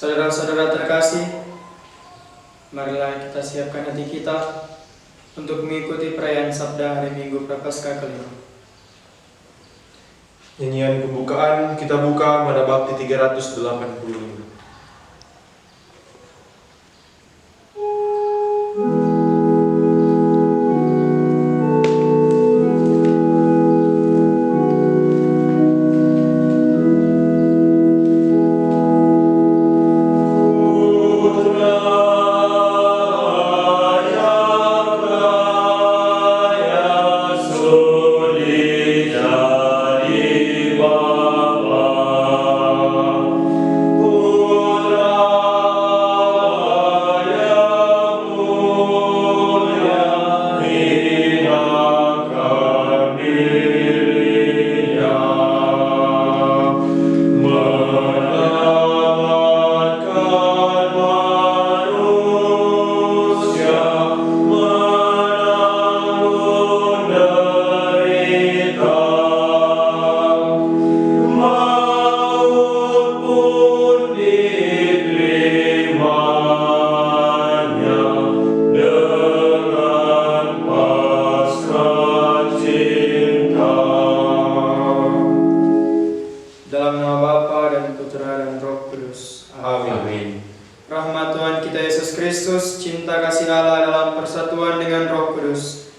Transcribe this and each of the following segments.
Saudara-saudara terkasih, marilah kita siapkan hati kita untuk mengikuti perayaan Sabda hari Minggu Prapaskah kelima. Nyanyian pembukaan kita buka pada bab 385.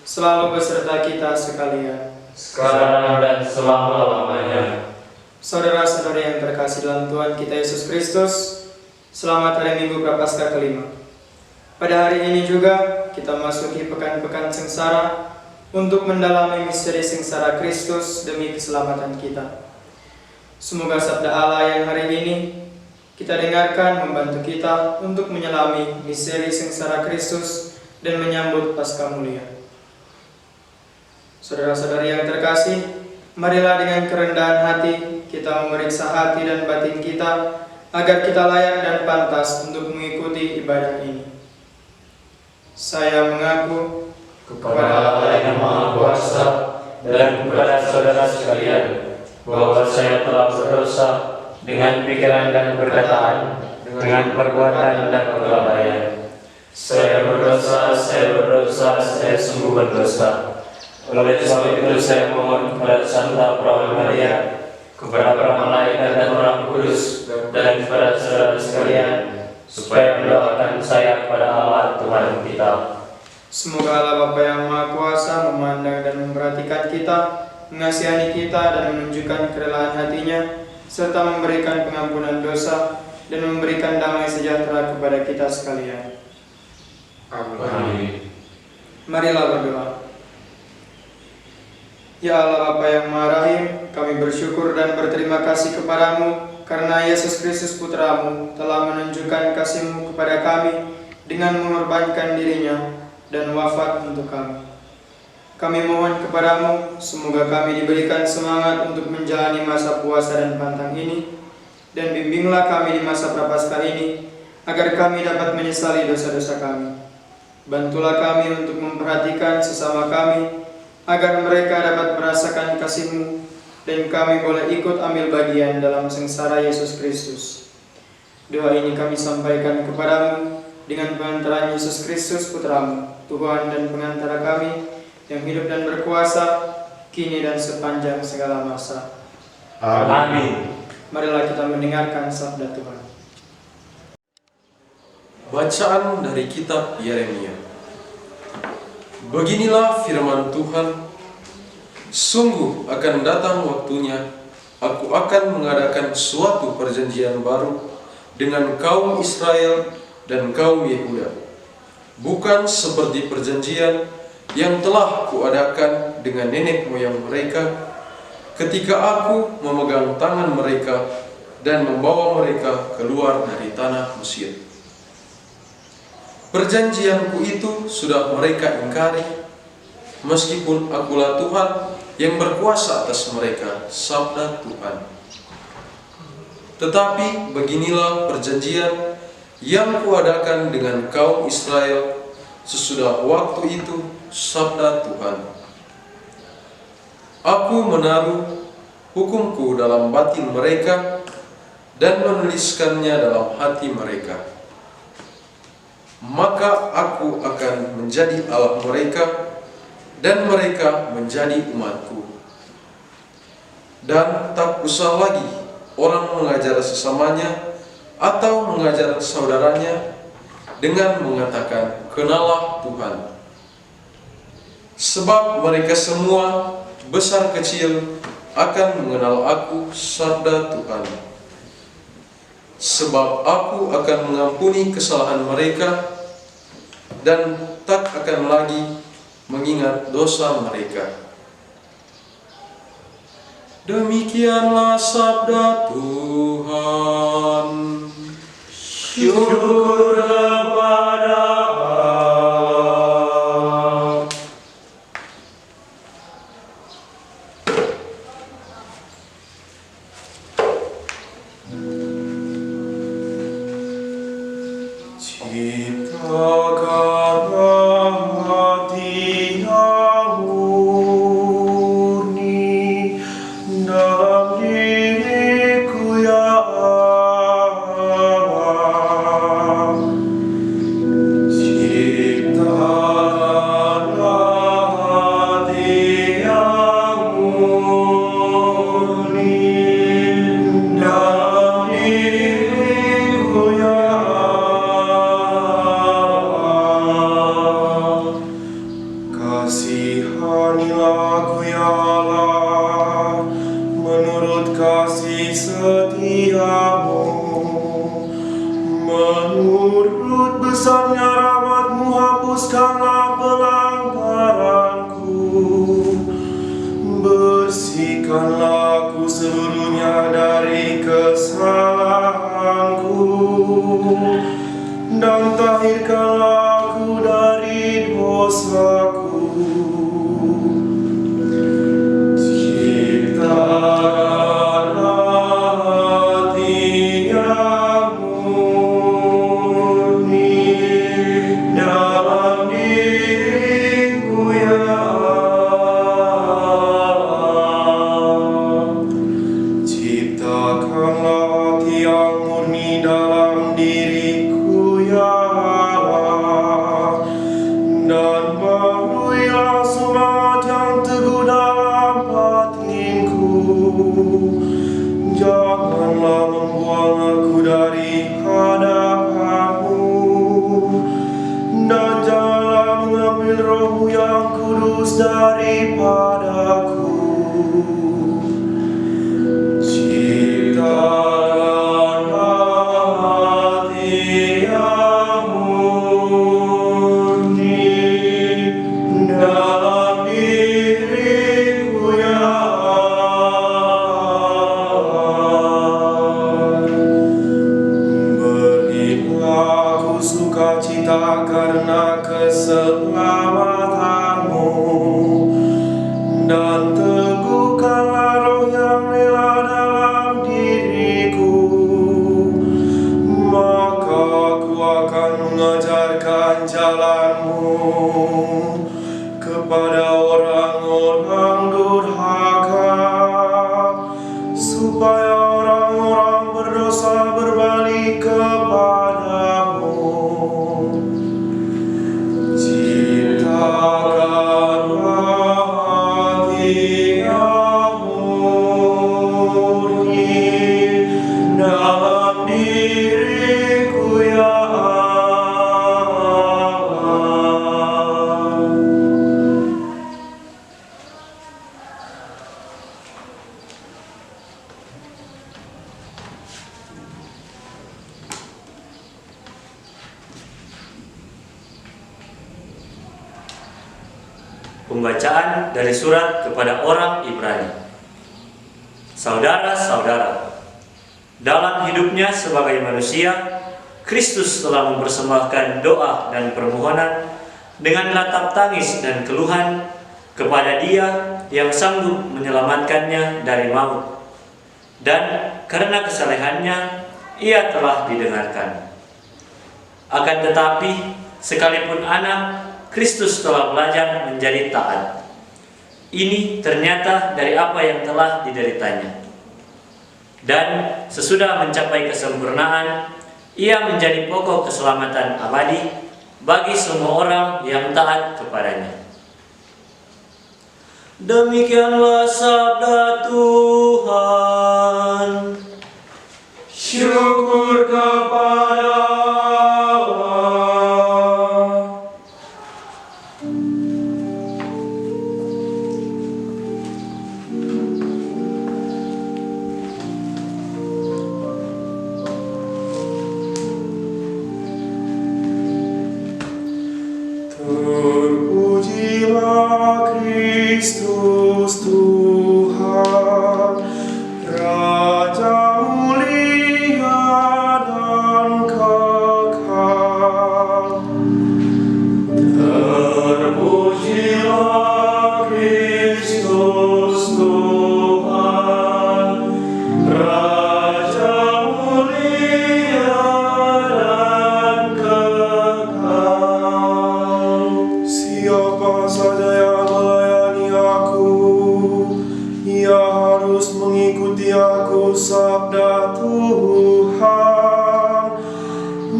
Selalu beserta kita sekalian, sekarang dan selama-lamanya. Saudara-saudari yang terkasih dalam Tuhan kita Yesus Kristus, selamat hari Minggu Prapaskah kelima. Pada hari ini juga kita masuki pekan-pekan sengsara untuk mendalami misteri sengsara Kristus demi keselamatan kita. Semoga sabda Allah yang hari ini kita dengarkan membantu kita untuk menyelami misteri sengsara Kristus dan menyambut Paskah mulia. Saudara-saudari yang terkasih, marilah dengan kerendahan hati kita memeriksa hati dan batin kita agar kita layak dan pantas untuk mengikuti ibadah ini. Saya mengaku kepada Allah yang Maha Kuasa dan kepada saudara sekalian bahwa saya telah berdosa dengan pikiran dan perkataan, dengan perbuatan dan kelalaian. Saya berdosa, saya sungguh berdosa. Oleh sebab itu saya mohon kepada Santa Perawan Maria, kepada para malaikat dan orang kudus, dan kepada saudara sekalian, supaya mendoakan saya kepada Allah Tuhan kita. Semoga Allah Bapa yang Maha Kuasa memandang dan memperhatikan kita, mengasihani kita dan menunjukkan kerelaan hatinya, serta memberikan pengampunan dosa dan memberikan damai sejahtera kepada kita sekalian. Amin. Marilah berdoa. Ya Allah Bapa yang Maha Rahim, kami bersyukur dan berterima kasih kepadamu karena Yesus Kristus Putramu telah menunjukkan kasih-Mu kepada kami dengan mengorbankan dirinya dan wafat untuk kami. Kami mohon kepadamu, semoga kami diberikan semangat untuk menjalani masa puasa dan pantang ini, dan bimbinglah kami di masa Prapaskah ini, agar kami dapat menyesali dosa-dosa kami. Bantulah kami untuk memperhatikan sesama kami, agar mereka dapat merasakan kasih-Mu, dan kami boleh ikut ambil bagian dalam sengsara Yesus Kristus. Doa ini kami sampaikan kepadamu dengan pengantaran Yesus Kristus Putramu, Tuhan dan pengantara kami, yang hidup dan berkuasa, kini dan sepanjang segala masa. Amin. Marilah kita mendengarkan sabda Tuhan. Bacaan dari kitab Yeremia. Beginilah firman Tuhan, sungguh akan datang waktunya, aku akan mengadakan suatu perjanjian baru dengan kaum Israel dan kaum Yehuda, bukan seperti perjanjian yang telah kuadakan dengan nenek moyang mereka ketika aku memegang tangan mereka dan membawa mereka keluar dari tanah Mesir. Perjanjianku itu sudah mereka ingkari, meskipun akulah Tuhan yang berkuasa atas mereka, sabda Tuhan. Tetapi beginilah perjanjian yang kuadakan dengan kaum Israel sesudah waktu itu, sabda Tuhan. Aku menaruh hukumku dalam batin mereka, dan menuliskannya dalam hati mereka. Maka aku akan menjadi Allah mereka, dan mereka menjadi umatku. Dan tak usah lagi orang mengajar sesamanya atau mengajar saudaranya dengan mengatakan, "Kenalah Tuhan." Sebab mereka semua, besar kecil, akan mengenal aku, sabda Tuhan. Sebab aku akan mengampuni kesalahan mereka dan tak akan lagi mengingat dosa mereka. Demikianlah sabda Tuhan. Syukur kepada Allah. Ciptakanlah hati yang murni dalam diriku, ya Allah. Ciptakanlah hati yang murni dalam diriku, ya Allah. Kasihanilah aku, ya Allah, menurut kasih setiamu. Menurut besarnya rahmat-Mu, hapuskanlah pelanggaranku. Bersihkanlah aku seluruhnya dari kesalahanku, dan tahirkanlah aku dari dosaku. Ciptakanlah hati yang murni dalam diriku, ya Allah. Ciptakanlah hati yang murni dalam diriku, ya Allah, dan baruilah semangat yang teguh dalam batinku. Janganlah membuang aku dari hadapan-Mu, dan janganlah mengambil Roh-Mu yang kudus daripadaku. Ciptakanlah hati yang murni dalam diriku, ya Allah. Berilah aku sukacita karena keselamatan-Mu, dan teguhkanlah roh yang rela dalam diriku. Maka aku akan mengajarkan jalan-Mu kepada orang-orang durhaka, supaya orang-orang berdosa berbalik kepadamu. Ciptakanlah hati yang murni dalam diriku, ya Allah. Pembacaan dari surat kepada orang Ibrani. Saudara-saudara, dalam hidupnya sebagai manusia, Kristus telah mempersembahkan doa dan permohonan dengan ratap tangis dan keluhan kepada Dia yang sanggup menyelamatkannya dari maut. Dan karena kesalehannya, ia telah didengarkan. Akan tetapi, sekalipun anak, Kristus telah belajar menjadi taat. Ini ternyata dari apa yang telah dideritanya. Dan sesudah mencapai kesempurnaan, ia menjadi pokok keselamatan abadi bagi semua orang yang taat kepadanya. Demikianlah sabda Tuhan. Syukur kepada Allah. Terpujilah Kristus Tuhan, Raja mulia dan kekal. Terpujilah Kristus Tuhan, Raja mulia dan kekal. Siapa saja yang melayani aku, ia harus mengikuti aku, sabda Tuhan.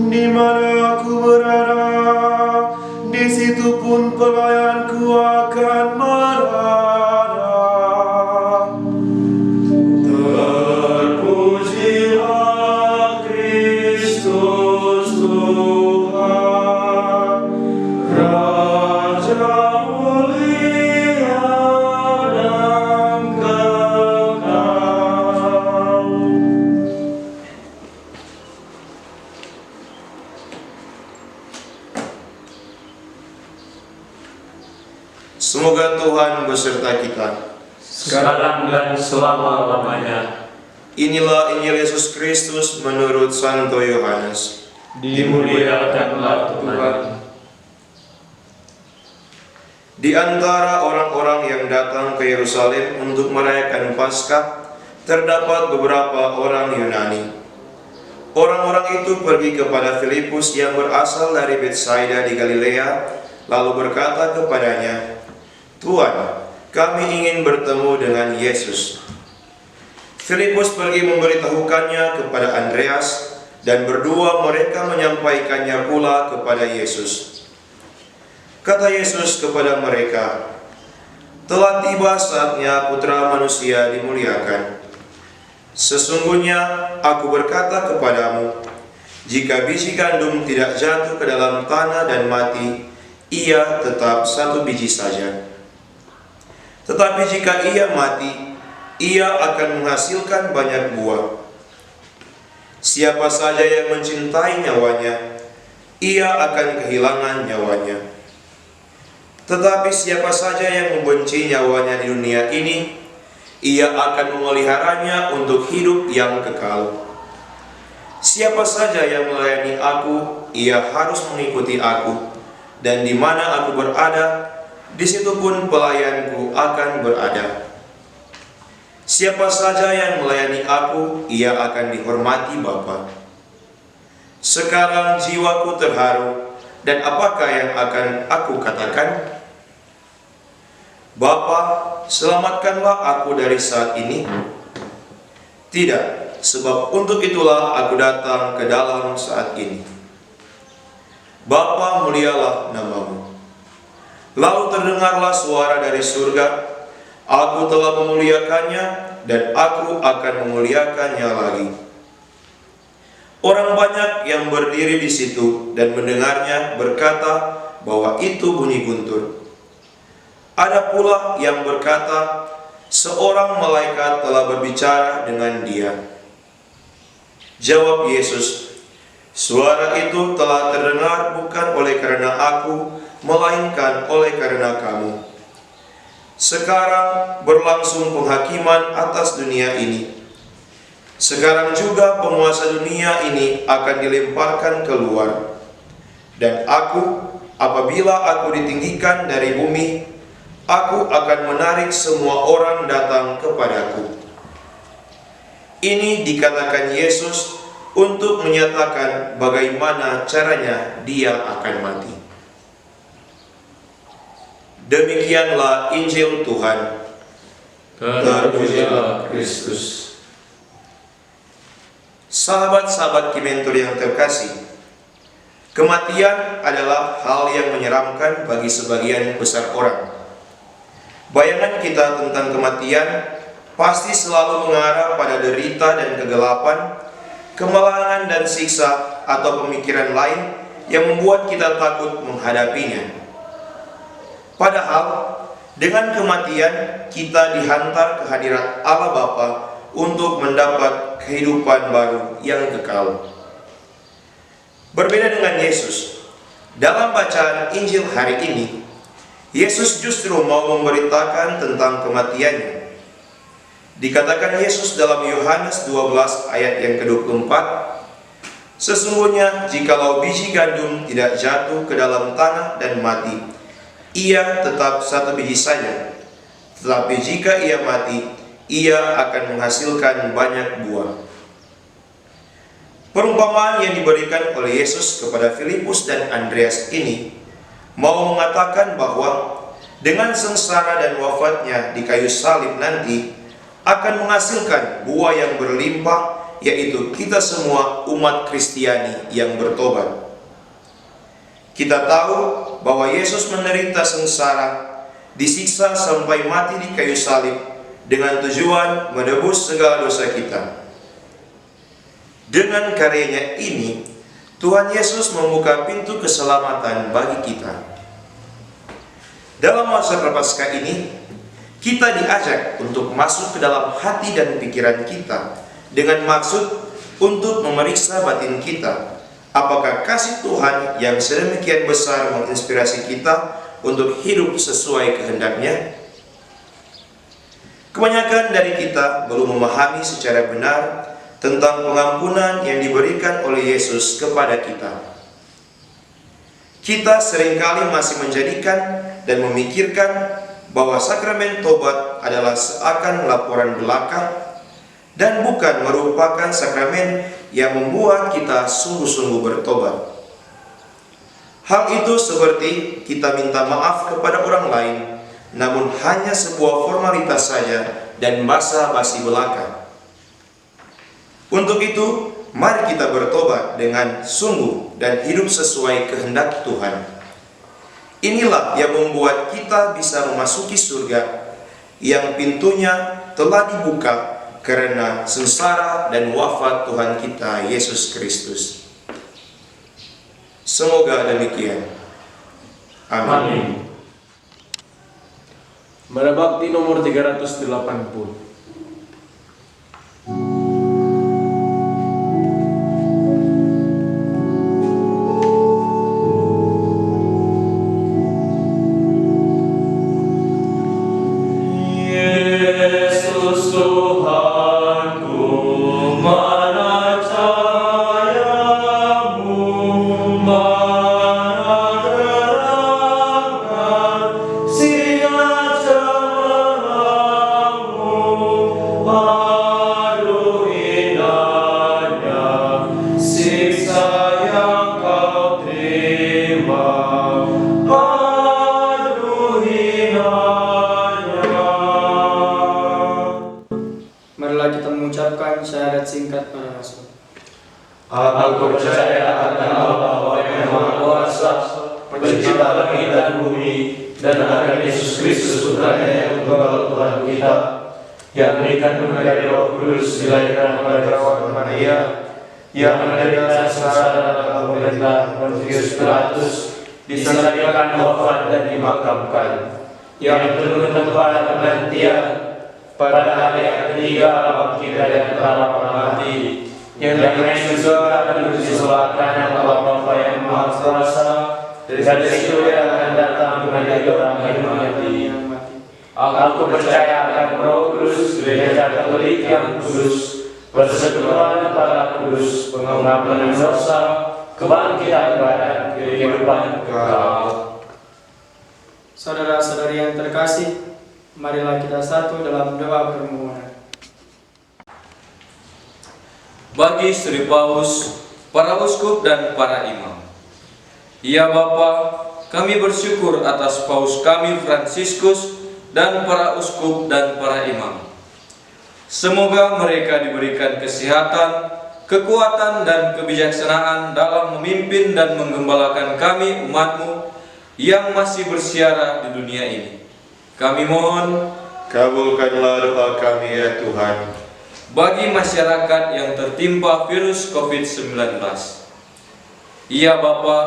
Di mana aku berada, di situ pun pelayanku akan berada. Terpujilah Kristus Tuhan, Raja mulia dan kekal. Semoga Tuhan beserta kita. Sekarang dan selama-lamanya. Inilah Injil Yesus Kristus menurut Santo Yohanes. Dimuliakanlah Tuhan. Di antara orang-orang yang datang ke Yerusalem untuk merayakan Paskah, terdapat beberapa orang Yunani. Orang-orang itu pergi kepada Filipus yang berasal dari Betsaida di Galilea, lalu berkata kepadanya, "Tuan, kami ingin bertemu dengan Yesus." Filipus pergi memberitahukannya kepada Andreas, dan berdua mereka menyampaikannya pula kepada Yesus. Kata Yesus kepada mereka, "Telah tiba saatnya Putra Manusia dimuliakan. Sesungguhnya aku berkata kepadamu, jika biji gandum tidak jatuh ke dalam tanah dan mati, ia tetap satu biji saja. Tetapi jika ia mati, ia akan menghasilkan banyak buah. Siapa saja yang mencintai nyawanya, ia akan kehilangan nyawanya. Tetapi siapa saja yang membenci nyawanya di dunia ini, ia akan memeliharanya untuk hidup yang kekal. Siapa saja yang melayani aku, ia harus mengikuti aku, dan di mana aku berada, di situ pun pelayanku akan berada. Siapa saja yang melayani aku, ia akan dihormati Bapa. Sekarang jiwaku terharu, dan apakah yang akan aku katakan? Bapa, selamatkanlah aku dari saat ini." Tidak, sebab untuk itulah aku datang ke dalam saat ini. Bapa, mulialah namamu. Lalu terdengarlah suara dari surga, "Aku telah memuliakannya, dan aku akan memuliakannya lagi." Orang banyak yang berdiri di situ dan mendengarnya berkata bahwa itu bunyi guntur. Ada pula yang berkata, "Seorang malaikat telah berbicara dengan dia." Jawab Yesus, "Suara itu telah terdengar bukan oleh karena aku, melainkan oleh karena kamu. Sekarang berlangsung penghakiman atas dunia ini. Sekarang juga penguasa dunia ini akan dilemparkan keluar. Dan aku, apabila aku ditinggikan dari bumi, aku akan menarik semua orang datang kepadaku." Ini dikatakan Yesus untuk menyatakan bagaimana caranya dia akan mati. Demikianlah Injil Tuhan. Terpujilah Kristus. Sahabat-sahabat Kimentur yang terkasih, kematian adalah hal yang menyeramkan bagi sebagian besar orang. Bayangan kita tentang kematian pasti selalu mengarah pada derita dan kegelapan, kemalangan dan siksa, atau pemikiran lain yang membuat kita takut menghadapinya. Padahal, dengan kematian kita dihantar ke hadirat Allah Bapa untuk mendapat kehidupan baru yang kekal. Berbeda dengan Yesus, dalam bacaan Injil hari ini, Yesus justru mau memberitakan tentang kematiannya. Dikatakan Yesus dalam Yohanes 12 ayat yang ke-24, "Sesungguhnya jikalau biji gandum tidak jatuh ke dalam tanah dan mati, ia tetap satu biji saja. Tetapi jika ia mati, ia akan menghasilkan banyak buah." Perumpamaan yang diberikan oleh Yesus kepada Filipus dan Andreas ini mau mengatakan bahwa dengan sengsara dan wafatnya di kayu salib nanti akan menghasilkan buah yang berlimpah, yaitu kita semua umat Kristiani yang bertobat. Kita tahu bahwa Yesus menderita sengsara, disiksa sampai mati di kayu salib dengan tujuan menebus segala dosa kita. Dengan karyanya ini, Tuhan Yesus membuka pintu keselamatan bagi kita. Dalam masa Prapaskah ini, kita diajak untuk masuk ke dalam hati dan pikiran kita dengan maksud untuk memeriksa batin kita. Apakah kasih Tuhan yang sedemikian besar menginspirasi kita untuk hidup sesuai kehendak-Nya? Kebanyakan dari kita belum memahami secara benar tentang pengampunan yang diberikan oleh Yesus kepada kita. Kita seringkali masih menjadikan dan memikirkan bahwa sakramen tobat adalah seakan laporan belaka dan bukan merupakan sakramen yang membuat kita sungguh-sungguh bertobat. Hal itu seperti kita minta maaf kepada orang lain, namun hanya sebuah formalitas saja dan basa-basi belaka. Untuk itu, mari kita bertobat dengan sungguh dan hidup sesuai kehendak Tuhan. Inilah yang membuat kita bisa memasuki surga yang pintunya telah dibuka karena sengsara dan wafat Tuhan kita Yesus Kristus. Semoga demikian. Amin. Bakti nomor 380. Marilah kita mengucapkan syahadat singkat pada Rasul. Aku percaya akan Allah yang Maha Kuasa, Pencipta langit dan bumi, dan akan Yesus Kristus Putranya yang tunggal Tuhan kita, yang dikandung dari Roh Kudus, dilahirkan oleh perawan Maria, yang menderita sengsara dalam pemerintahan Pontius Pilatus, disalibkan, wafat dan dimakamkan, yang turun tempat kematian, pada hari yang ketiga bangkit dari antara orang mati, yang naik surga duduk di sebelah kanan Allah Bapa yang Maha Kuasa, dari situ yang akan datang menjadi orang yang mati. Aku percaya akan Roh Kudus, Gereja Katolik yang kudus, persekutuan para kudus, pengampunan dosa, kebangkitan badan, kehidupan kekal. Saudara-saudari yang terkasih, marilah kita satu dalam doa permohonan. Bagi Sri Paus, para uskup dan para imam. Ya Bapa, kami bersyukur atas Paus kami Fransiskus dan para uskup dan para imam. Semoga mereka diberikan kesehatan, kekuatan dan kebijaksanaan dalam memimpin dan menggembalakan kami umat-Mu yang masih bersiara di dunia ini. Kami mohon, Kabulkanlah doa kami ya Tuhan. bagi masyarakat yang tertimpa virus COVID-19. Ya Bapa,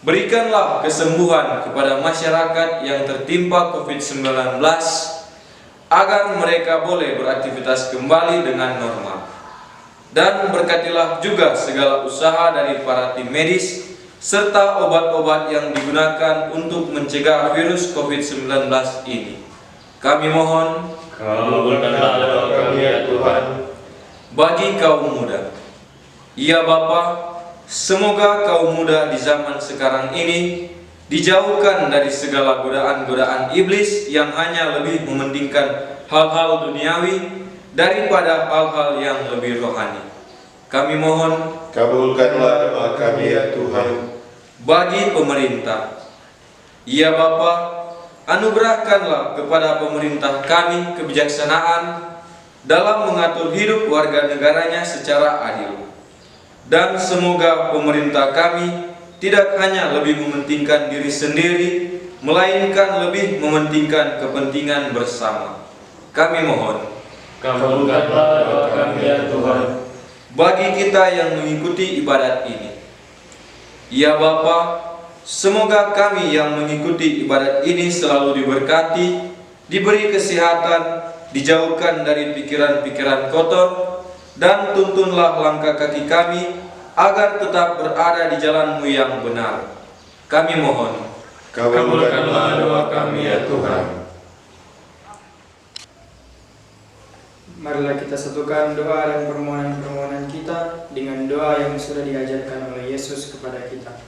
berikanlah kesembuhan kepada masyarakat yang tertimpa COVID-19 agar mereka boleh beraktivitas kembali dengan normal. Dan berkatilah juga segala usaha dari para tim medis serta obat-obat yang digunakan untuk mencegah virus COVID-19 ini. Kami mohon, Kabulkanlah doa kami ya Tuhan. bagi kaum muda. Ya Bapa, semoga kaum muda di zaman sekarang ini dijauhkan dari segala godaan-godaan iblis yang hanya lebih mementingkan hal-hal duniawi daripada hal-hal yang lebih rohani. Kami mohon, Kabulkanlah doa kami ya Tuhan. bagi pemerintah. Ya Bapa, anugerahkanlah kepada pemerintah kami kebijaksanaan dalam mengatur hidup warga negaranya secara adil. Dan semoga pemerintah kami tidak hanya lebih mementingkan diri sendiri, melainkan lebih mementingkan kepentingan bersama. Kami mohon, Kabulkanlah doa kami ya Tuhan. bagi kita yang mengikuti ibadat ini. Ya Bapa, semoga kami yang mengikuti ibadat ini selalu diberkati, diberi kesehatan, dijauhkan dari pikiran-pikiran kotor, dan tuntunlah langkah kaki kami agar tetap berada di jalan-Mu yang benar. Kami mohon, Kabulkanlah doa kami ya Tuhan. Marilah kita satukan doa dan permohonan-permohonan kita dengan doa yang sudah diajarkan oleh Yesus kepada kita.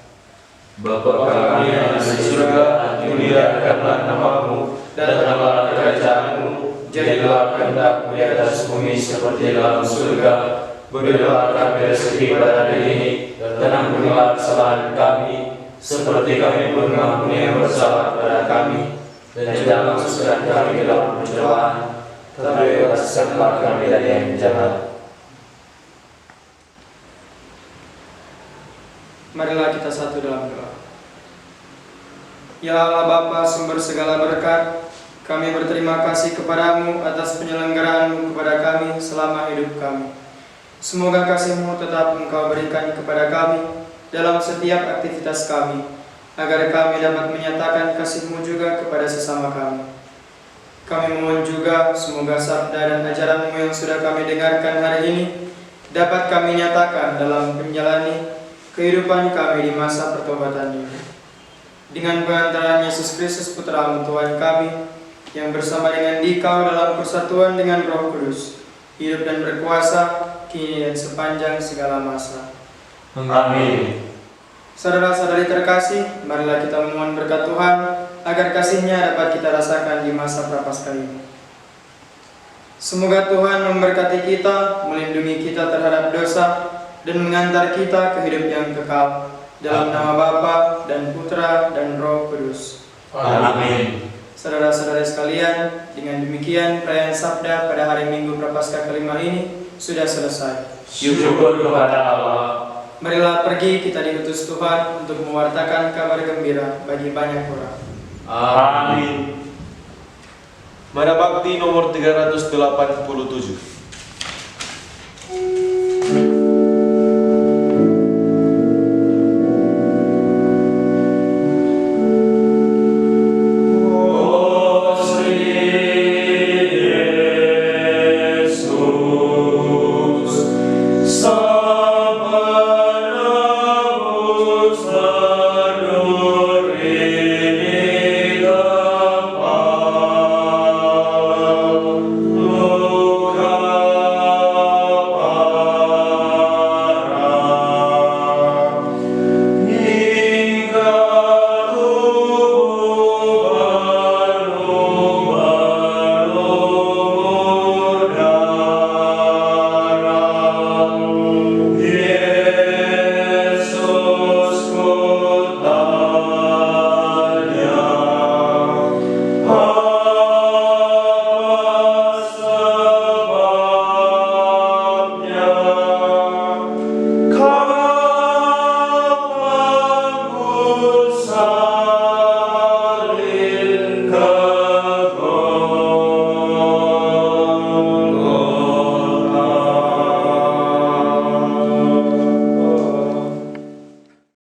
Bapa kami yang ada di surga, dimuliakanlah nama-Mu, datanglah kerajaan-Mu, jadilah kehendak-Mu di atas bumi seperti dalam surga. Berilah kami rezeki pada hari ini, dan ampunilah kesalahan kami, seperti kami pun mengampuni yang bersalah kepada kami. Dan jangan masukkan kami ke dalam pencobaan, tetapi bebaskanlah kami dari yang jahat. Marilah kita satu dalam doa. Ya Allah Bapa, sumber segala berkat, kami berterima kasih kepadamu atas penyelenggaraan-Mu kepada kami selama hidup kami. Semoga kasih-Mu tetap Engkau berikan kepada kami dalam setiap aktivitas kami, agar kami dapat menyatakan kasih-Mu juga kepada sesama kami. Kami mohon juga semoga sabda dan ajaran-Mu yang sudah kami dengarkan hari ini dapat kami nyatakan dalam menjalani kehidupan kami di masa pertobatan ini. Dengan pengantaran Yesus Kristus Putra-Mu Tuhan kami, yang bersama dengan Dikau dalam persatuan dengan Roh Kudus, hidup dan berkuasa kini dan sepanjang segala masa. Amin. Saudara-saudari terkasih, marilah kita memohon berkat Tuhan agar kasih-Nya dapat kita rasakan di masa prapaskah ini. Semoga Tuhan memberkati kita, melindungi kita terhadap dosa, dan mengantar kita ke hidup yang kekal. Dalam nama Bapa dan Putra dan Roh Kudus. Amin. Saudara-saudara sekalian, dengan demikian perayaan Sabda pada hari Minggu Prapaskah kelima ini sudah selesai. Syukur kepada Allah. Marilah pergi kita diutus Tuhan untuk mewartakan kabar gembira bagi banyak orang. Amin. Mana Bakti nomor 387.